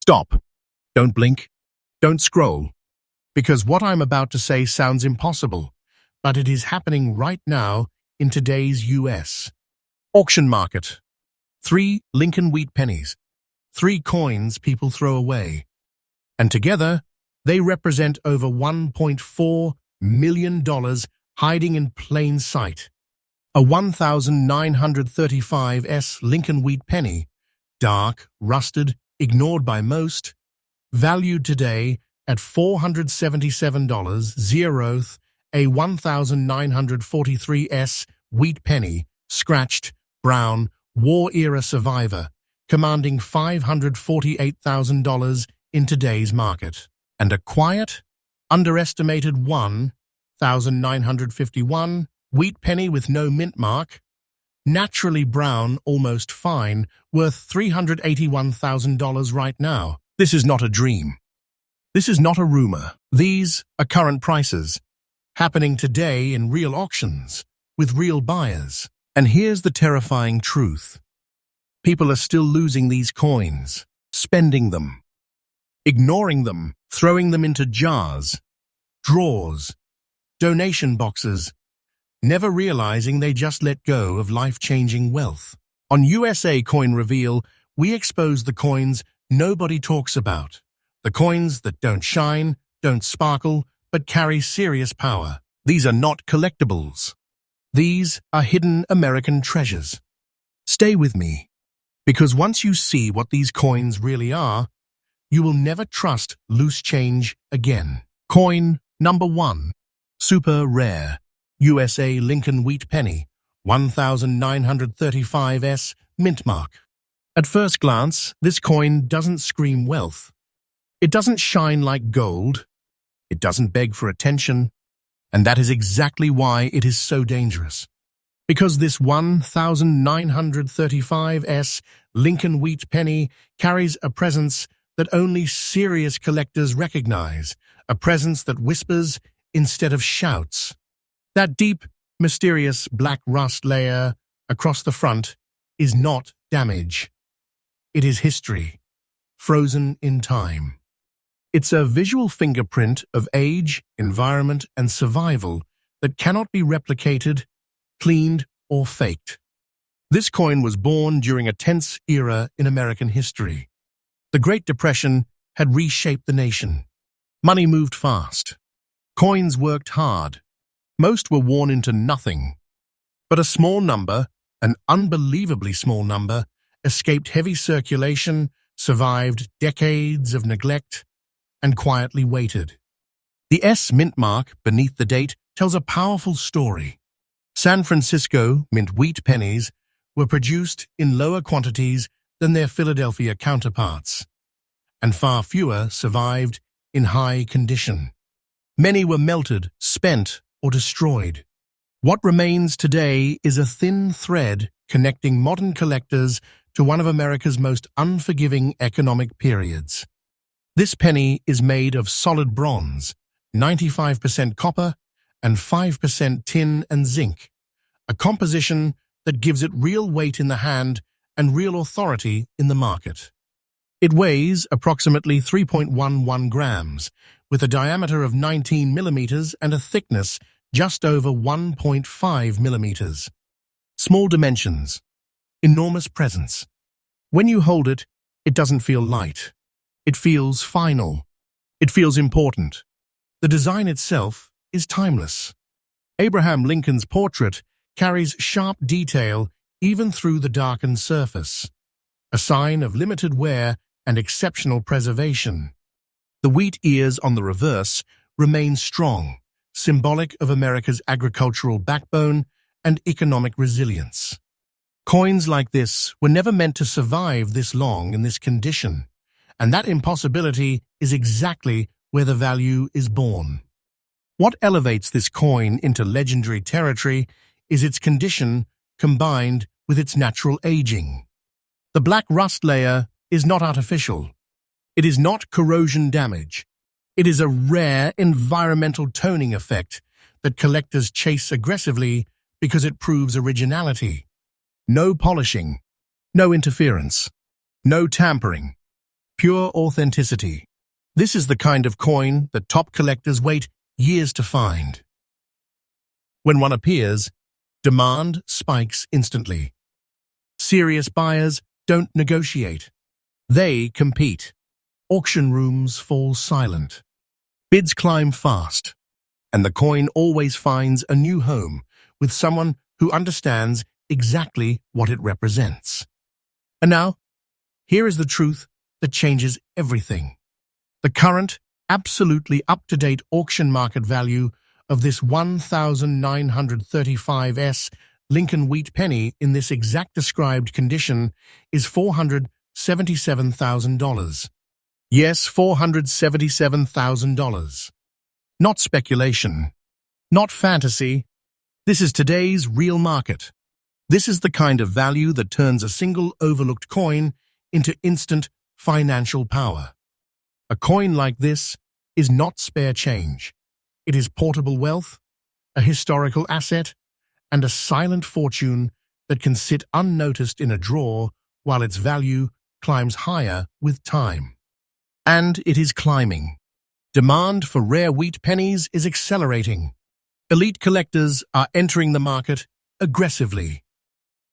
Stop. Don't blink. Don't scroll. Because what I'm about to say sounds impossible, but it is happening right now in today's US. Auction market. 3 Lincoln wheat pennies. 3 coins people throw away. And together, they represent over $1.4 million hiding in plain sight. A 1935 Lincoln wheat penny, dark, rusted, ignored by most, valued today at $477, a 1943 wheat penny, scratched, brown, war-era survivor, commanding $548,000 in today's market. And a quiet, underestimated 1951 wheat penny with no mint mark, naturally brown, almost fine, worth $381,000 right now. This is not a dream. This is not a rumor. These are current prices, happening today in real auctions, with real buyers. And here's the terrifying truth. People are still losing these coins, spending them, ignoring them, throwing them into jars, drawers, donation boxes, never realizing they just let go of life-changing wealth. On USA Coin Reveal, we expose the coins nobody talks about. The coins that don't shine, don't sparkle, but carry serious power. These are not collectibles. These are hidden American treasures. Stay with me, because once you see what these coins really are, you will never trust loose change again. Coin number 1. Super rare. USA Lincoln wheat penny, 1935 mint mark. At first glance, this coin doesn't scream wealth. It doesn't shine like gold. It doesn't beg for attention. And that is exactly why it is so dangerous. Because this 1935 Lincoln wheat penny carries a presence that only serious collectors recognize, a presence that whispers instead of shouts. That deep, mysterious black rust layer across the front is not damage. It is history, frozen in time. It's a visual fingerprint of age, environment, and survival that cannot be replicated, cleaned, or faked. This coin was born during a tense era in American history. The Great Depression had reshaped the nation. Money moved fast. Coins worked hard. Most were worn into nothing. But a small number, an unbelievably small number, escaped heavy circulation, survived decades of neglect, and quietly waited. The mint mark beneath the date tells a powerful story. San Francisco mint wheat pennies were produced in lower quantities than their Philadelphia counterparts, and far fewer survived in high condition. Many were melted, spent, or destroyed. What remains today is a thin thread connecting modern collectors to one of America's most unforgiving economic periods. This penny is made of solid bronze, 95% copper, and 5% tin and zinc, a composition that gives it real weight in the hand and real authority in the market. It weighs approximately 3.11 grams, with a diameter of 19 millimeters and a thickness just over 1.5 millimeters. Small dimensions, enormous presence. When you hold it, it doesn't feel light. It feels final. It feels important. The design itself is timeless. Abraham Lincoln's portrait carries sharp detail even through the darkened surface, a sign of limited wear and exceptional preservation. The wheat ears on the reverse remain strong, symbolic of America's agricultural backbone and economic resilience. Coins like this were never meant to survive this long in this condition, and that impossibility is exactly where the value is born. What elevates this coin into legendary territory is its condition combined with its natural aging. The black rust layer is not artificial. It is not corrosion damage. It is a rare environmental toning effect that collectors chase aggressively because it proves originality. No polishing, no interference, no tampering. pure authenticity. This is the kind of coin that top collectors wait years to find. When one appears, demand spikes instantly. Serious buyers don't negotiate. They compete. Auction rooms fall silent. Bids climb fast. And the coin always finds a new home with someone who understands exactly what it represents. And now, here is the truth that changes everything. The current, absolutely up-to-date auction market value of this 1935s Lincoln wheat penny in this exact described condition is $477,000. Yes, $477,000. Not speculation, not fantasy. This is today's real market. This is the kind of value that turns a single overlooked coin into instant financial power. A coin like this is not spare change. It is portable wealth, a historical asset, and a silent fortune that can sit unnoticed in a drawer while its value climbs higher with time. And it is climbing. Demand for rare wheat pennies is accelerating. Elite collectors are entering the market aggressively.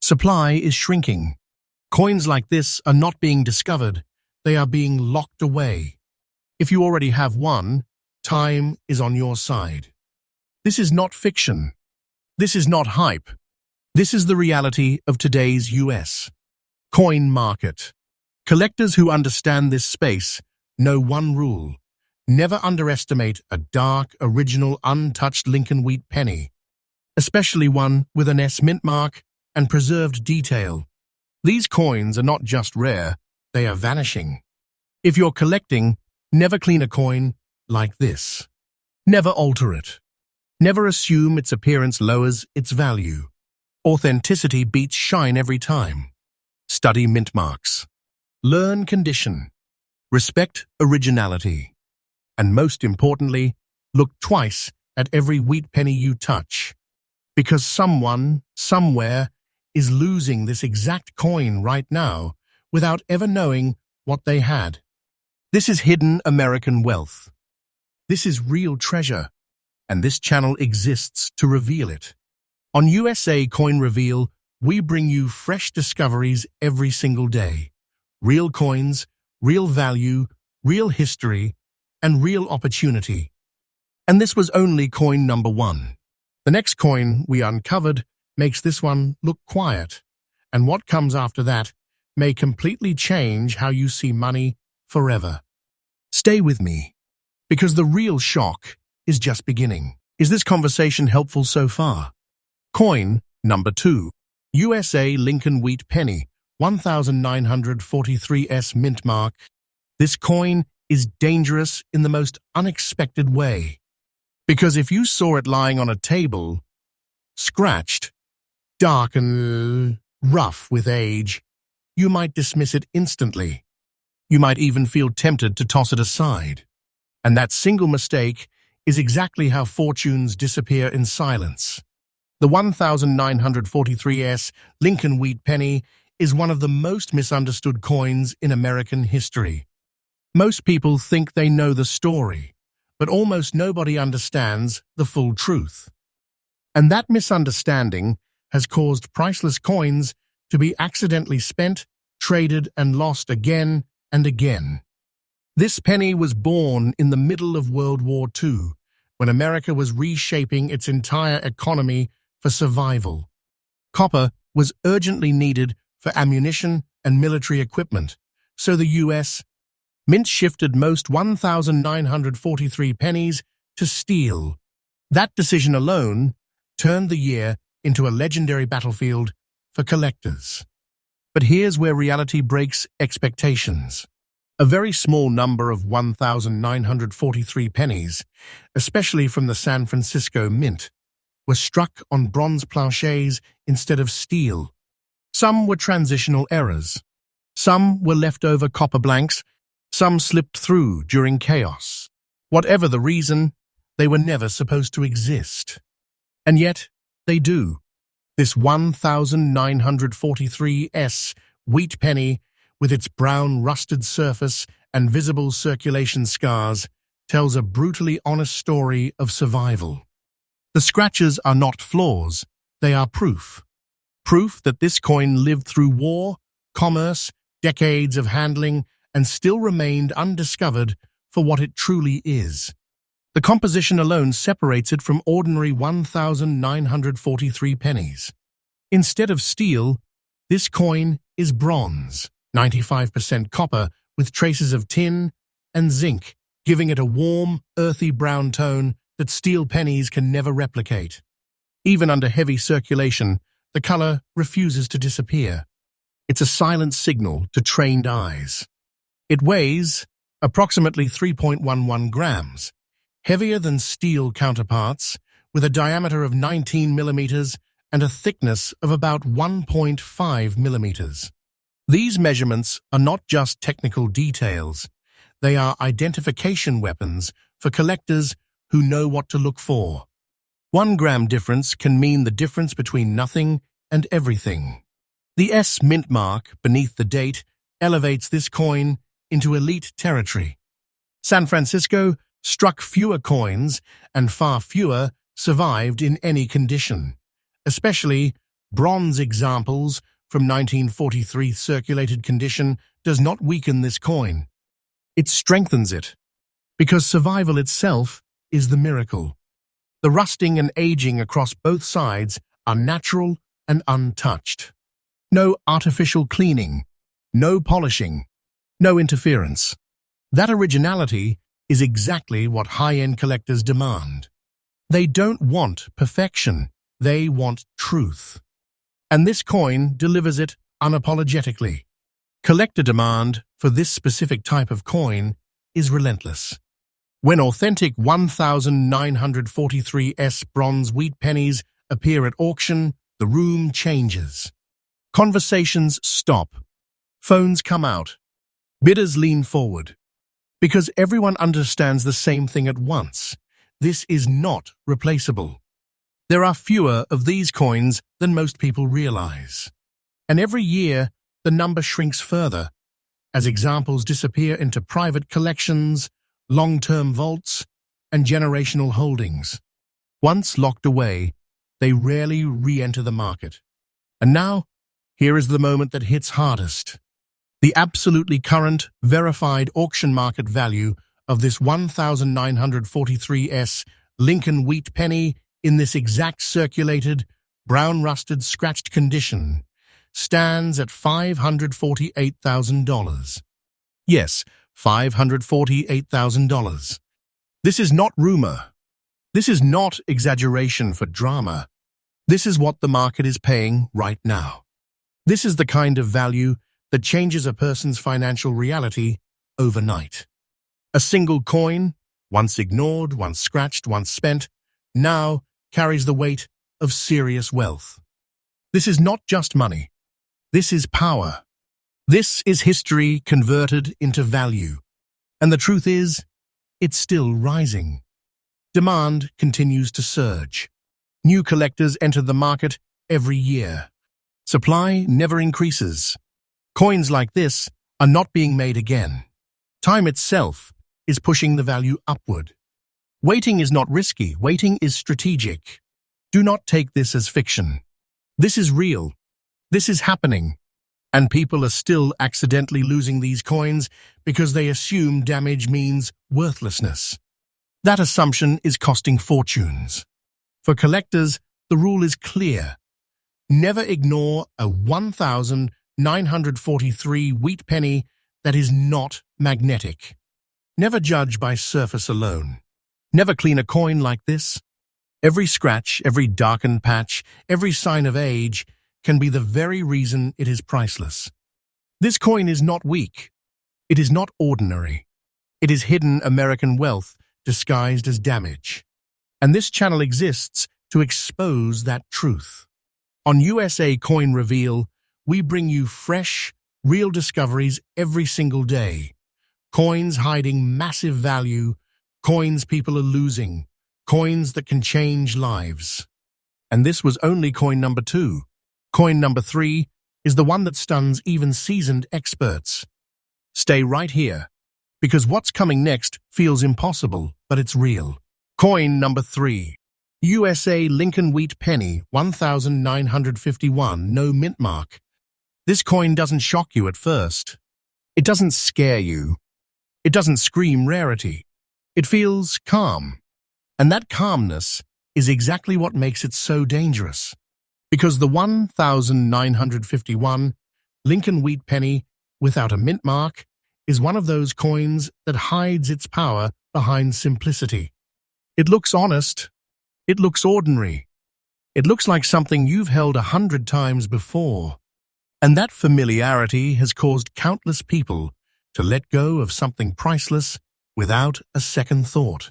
Supply is shrinking. Coins like this are not being discovered, they are being locked away. If you already have one, time is on your side. This is not fiction. This is not hype. This is the reality of today's US coin market. Collectors who understand this space know one rule: never underestimate a dark, original, untouched Lincoln wheat penny, especially one with an S mint mark and preserved detail. These coins are not just rare, they are vanishing. If you're collecting, never clean a coin like this. Never alter it. Never assume its appearance lowers its value. Authenticity beats shine every time. Study mint marks. Learn condition. Respect originality. And most importantly, look twice at every wheat penny you touch. Because someone, somewhere, is losing this exact coin right now without ever knowing what they had. This is hidden American wealth. This is real treasure, and this channel exists to reveal it. On USA Coin Reveal, we bring you fresh discoveries every single day. Real coins, real value, real history, and real opportunity. And this was only coin number 1. The next coin we uncovered makes this one look quiet, and what comes after that may completely change how you see money forever. Stay with me, because the real shock is just beginning. Is this conversation helpful so far? Coin number 2, USA Lincoln wheat penny, 1943s mint mark. This coin is dangerous in the most unexpected way. Because if you saw it lying on a table, scratched, dark and rough with age, you might dismiss it instantly. You might even feel tempted to toss it aside. And that single mistake is exactly how fortunes disappear in silence. The 1943s Lincoln wheat penny is one of the most misunderstood coins in American history. Most people think they know the story, but almost nobody understands the full truth. And that misunderstanding has caused priceless coins to be accidentally spent, traded, and lost again and again. This penny was born in the middle of World War II, when America was reshaping its entire economy for survival. Copper was urgently needed for ammunition and military equipment, so the U.S. Mint shifted most 1943 pennies to steel. That decision alone turned the year into a legendary battlefield for collectors. But here's where reality breaks expectations. A very small number of 1943 pennies, especially from the San Francisco Mint, were struck on bronze planchets instead of steel. Some were transitional errors. Some were leftover copper blanks. Some slipped through during chaos. Whatever the reason, they were never supposed to exist. And yet, they do. This 1943s wheat penny with its brown rusted surface and visible circulation scars, tells a brutally honest story of survival. The scratches are not flaws, they are proof. Proof that this coin lived through war, commerce, decades of handling, and still remained undiscovered for what it truly is. The composition alone separates it from ordinary 1,943 pennies. Instead of steel, this coin is bronze, 95% copper with traces of tin and zinc, giving it a warm, earthy brown tone that steel pennies can never replicate. Even under heavy circulation, the color refuses to disappear. It's a silent signal to trained eyes. It weighs approximately 3.11 grams, heavier than steel counterparts, with a diameter of 19 millimeters and a thickness of about 1.5 millimeters. These measurements are not just technical details. They are identification weapons for collectors who know what to look for. 1 gram difference can mean the difference between nothing and everything. The S mint mark beneath the date elevates this coin into elite territory. San Francisco struck fewer coins and far fewer survived in any condition. Especially bronze examples from 1943 circulated condition does not weaken this coin. It strengthens it, because survival itself is the miracle. The rusting and aging across both sides are natural and untouched. No artificial cleaning, no polishing, no interference. That originality is exactly what high-end collectors demand. They don't want perfection, they want truth. And this coin delivers it unapologetically. Collector demand for this specific type of coin is relentless. When authentic 1943S bronze wheat pennies appear at auction, the room changes. Conversations stop. Phones come out. Bidders lean forward. Because everyone understands the same thing at once. This is not replaceable. There are fewer of these coins than most people realize. And every year, the number shrinks further, as examples disappear into private collections, long-term vaults, and generational holdings. Once locked away, they rarely re-enter the market. And now, here is the moment that hits hardest. The absolutely current, verified auction market value of this 1943S Lincoln wheat penny in this exact circulated, brown-rusted, scratched condition stands at $548,000. Yes, $548,000. This is not rumor. This is not exaggeration for drama. This is what the market is paying right now. This is the kind of value that changes a person's financial reality overnight. A single coin, once ignored, once scratched, once spent, now carries the weight of serious wealth. This is not just money. This is power. This is history converted into value. And the truth is, it's still rising. Demand continues to surge. New collectors enter the market every year. Supply never increases. Coins like this are not being made again. Time itself is pushing the value upward. Waiting is not risky, waiting is strategic. Do not take this as fiction. This is real. This is happening. And people are still accidentally losing these coins because they assume damage means worthlessness. That assumption is costing fortunes. For collectors, the rule is clear. Never ignore a 1943 wheat penny that is not magnetic. Never judge by surface alone. Never clean a coin like this. Every scratch, every darkened patch, every sign of age can be the very reason it is priceless. This coin is not weak. It is not ordinary. It is hidden American wealth disguised as damage. And this channel exists to expose that truth. On USA Coin Reveal, we bring you fresh, real discoveries every single day. Coins hiding massive value, coins people are losing, coins that can change lives. And this was only coin number 2. Coin number 3 is the one that stuns even seasoned experts. Stay right here, because what's coming next feels impossible, but it's real. Coin number 3. USA Lincoln Wheat Penny, 1951, no mint mark. This coin doesn't shock you at first. It doesn't scare you. It doesn't scream rarity. It feels calm. And that calmness is exactly what makes it so dangerous. Because the 1951 Lincoln Wheat Penny without a mint mark is one of those coins that hides its power behind simplicity. It looks honest. It looks ordinary. It looks like something you've held 100 times before. And that familiarity has caused countless people to let go of something priceless without a second thought.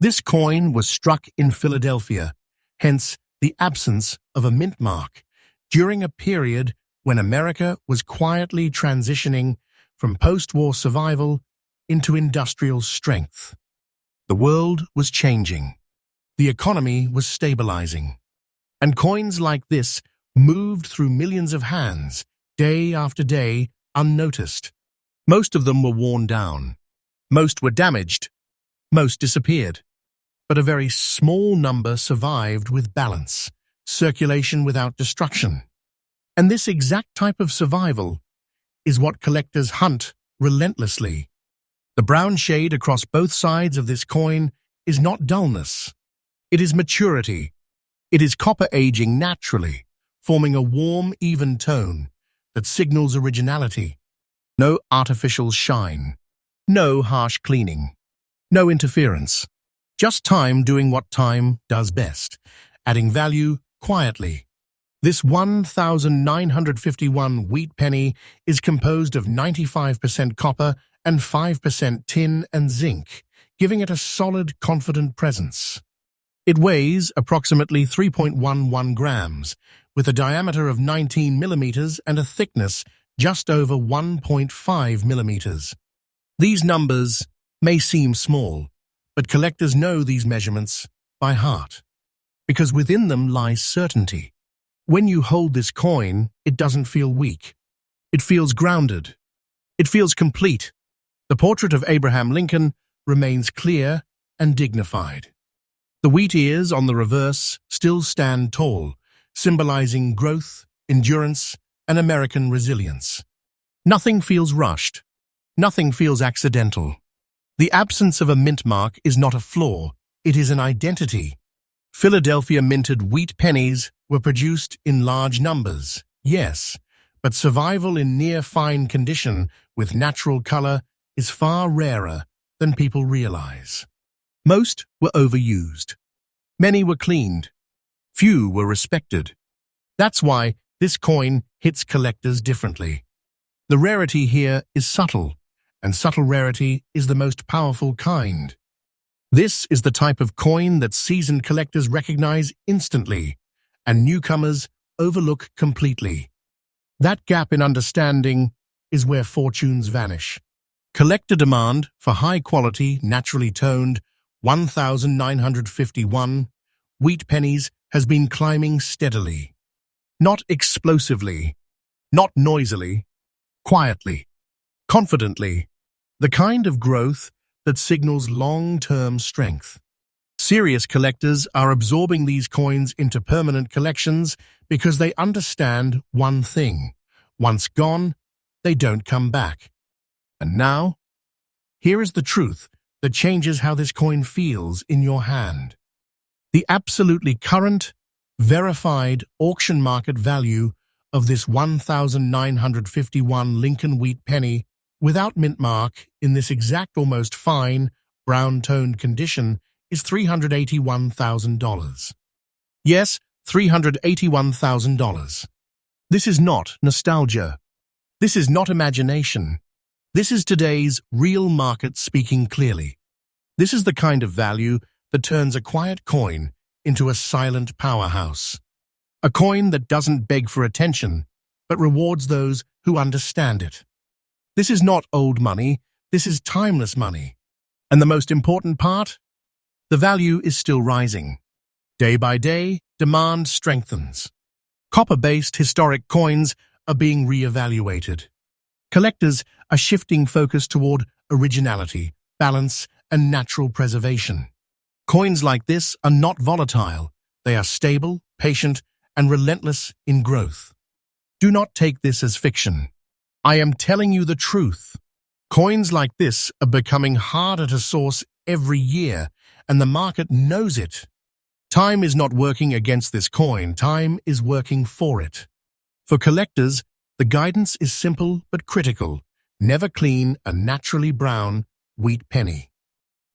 This coin was struck in Philadelphia, hence the absence of a mint mark, during a period when America was quietly transitioning from post-war survival into industrial strength. The world was changing. The economy was stabilizing. And coins like this moved through millions of hands, day after day, unnoticed. Most of them were worn down. Most were damaged. Most disappeared. But a very small number survived with balance, circulation without destruction. And this exact type of survival is what collectors hunt relentlessly. The brown shade across both sides of this coin is not dullness. It is maturity. It is copper aging naturally, forming a warm, even tone that signals originality. No artificial shine. No harsh cleaning. No interference. Just time doing what time does best, adding value quietly. This 1951 wheat penny is composed of 95% copper and 5% tin and zinc, giving it a solid, confident presence. It weighs approximately 3.11 grams, with a diameter of 19 millimeters and a thickness just over 1.5 millimeters. These numbers may seem small, but collectors know these measurements by heart, because within them lies certainty. When you hold this coin, it doesn't feel weak. It feels grounded. It feels complete. The portrait of Abraham Lincoln remains clear and dignified. The wheat ears on the reverse still stand tall, symbolizing growth, endurance, and American resilience. Nothing feels rushed. Nothing feels accidental. The absence of a mint mark is not a flaw, it is an identity. Philadelphia minted wheat pennies were produced in large numbers, yes, but survival in near-fine condition with natural color is far rarer than people realize. Most were overused. Many were cleaned. Few were respected. That's why this coin hits collectors differently. The rarity here is subtle, and subtle rarity is the most powerful kind. This is the type of coin that seasoned collectors recognize instantly, and newcomers overlook completely. That gap in understanding is where fortunes vanish. Collector demand for high-quality, naturally toned 1951 wheat pennies has been climbing steadily. Not explosively, not noisily, quietly, confidently, the kind of growth that signals long-term strength. Serious collectors are absorbing these coins into permanent collections because they understand one thing. Once gone, they don't come back. And now, here is the truth that changes how this coin feels in your hand. The absolutely current, verified auction market value of this 1951 Lincoln wheat penny without mint mark in this exact almost fine, brown-toned condition is $381,000. Yes, $381,000. This is not nostalgia. This is not imagination. This is today's real market speaking clearly. This is the kind of value that turns a quiet coin into a silent powerhouse. A coin that doesn't beg for attention, but rewards those who understand it. This is not old money, this is timeless money. And the most important part? The value is still rising. Day by day, demand strengthens. Copper-based historic coins are being re-evaluated. Collectors are shifting focus toward originality, balance, and natural preservation. Coins like this are not volatile. They are stable, patient, and relentless in growth. Do not take this as fiction. I am telling you the truth. Coins like this are becoming harder to source every year, and the market knows it. Time is not working against this coin. Time is working for it. For collectors, the guidance is simple but critical. Never clean a naturally brown wheat penny.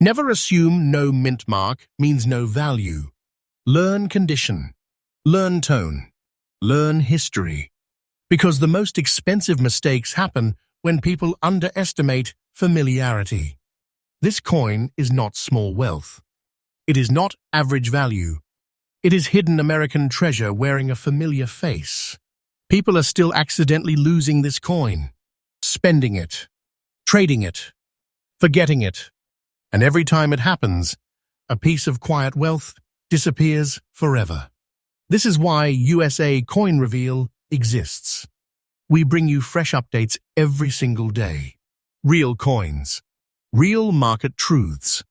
Never assume no mint mark means no value. Learn condition. Learn tone. Learn history. Because the most expensive mistakes happen when people underestimate familiarity. This coin is not small wealth. It is not average value. It is hidden American treasure wearing a familiar face. People are still accidentally losing this coin, spending it, trading it, forgetting it. And every time it happens, a piece of quiet wealth disappears forever. This is why USA Coin Reveal exists. We bring you fresh updates every single day. Real coins, real market truths,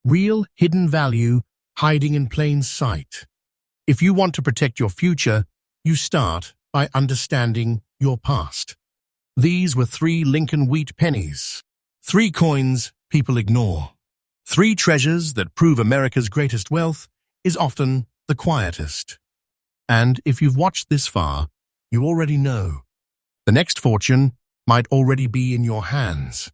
real hidden value hiding in plain sight. If you want to protect your future, you start by understanding your past. These were 3 Lincoln wheat pennies, 3 coins people ignore. 3 treasures that prove America's greatest wealth is often the quietest. And if you've watched this far, you already know. The next fortune might already be in your hands.